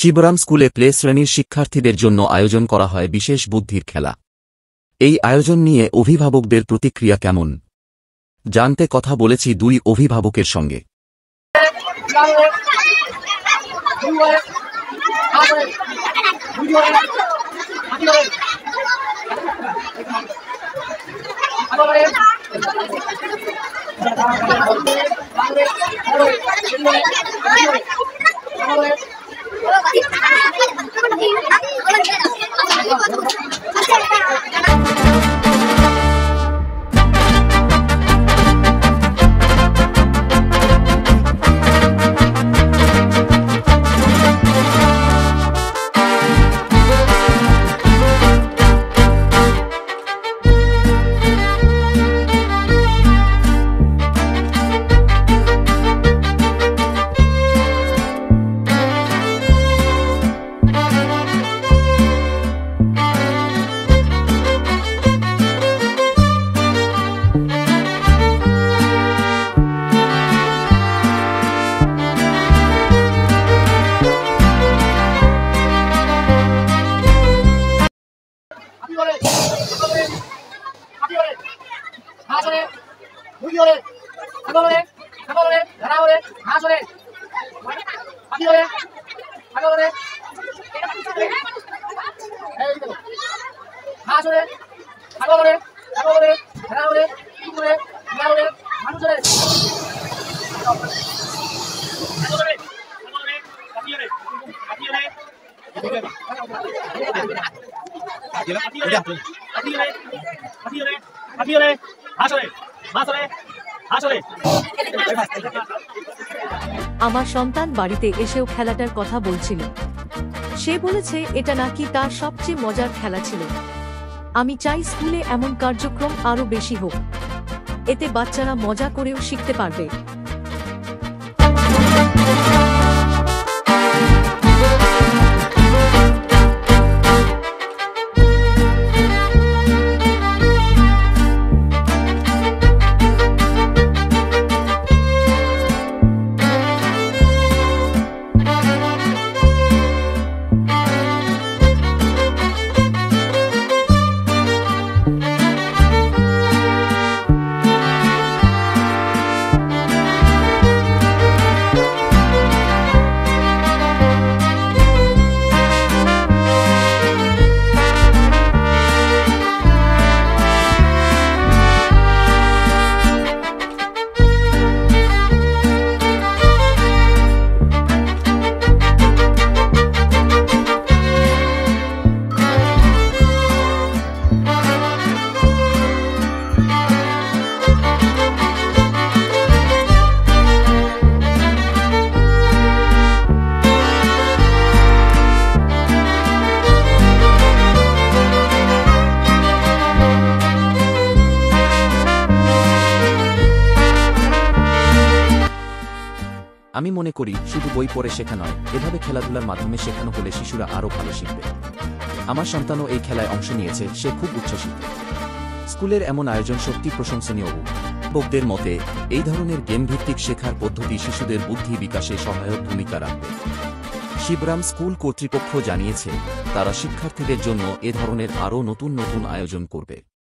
শিবরাম স্কুলে প্লে শ্রেণীর শিক্ষার্থীদের জন্য আয়োজন করা হয় বিশেষ বুদ্ধির খেলা। এই আয়োজন নিয়ে অভিভাবকদের প্রতিক্রিয়া কেমন জানতে কথা বলেছি দুই অভিভাবকের সঙ্গে। আমার সন্তান বাড়িতে এসেও খেলাটার কথা বলছিল। সে বলেছে এটা নাকি তার সবচেয়ে মজার খেলা ছিল। আমি চাই স্কুলে এমন কার্যক্রম আরো বেশি হোক, এতে বাচ্চারা মজা করেও শিখতে পারবে। আমি মনে করি শুধু বই পড়ে শেখা নয়, এভাবে খেলাধুলার মাধ্যমে শেখানো হলে শিশুরা আরও ভালো শিখবে। আমার সন্তানও এই খেলায় অংশ নিয়েছে, সে খুব উচ্ছ্বসিত। স্কুলের এমন আয়োজন সত্যি প্রশংসনীয়। অভিভাবকদের মতে এই ধরনের গেম ভিত্তিক শেখার পদ্ধতি শিশুদের বুদ্ধি বিকাশে সহায়ক ভূমিকা রাখবে। শিবরাম স্কুল কর্তৃপক্ষ জানিয়েছে তারা শিক্ষার্থীদের জন্য এ ধরনের আরও নতুন নতুন আয়োজন করবে।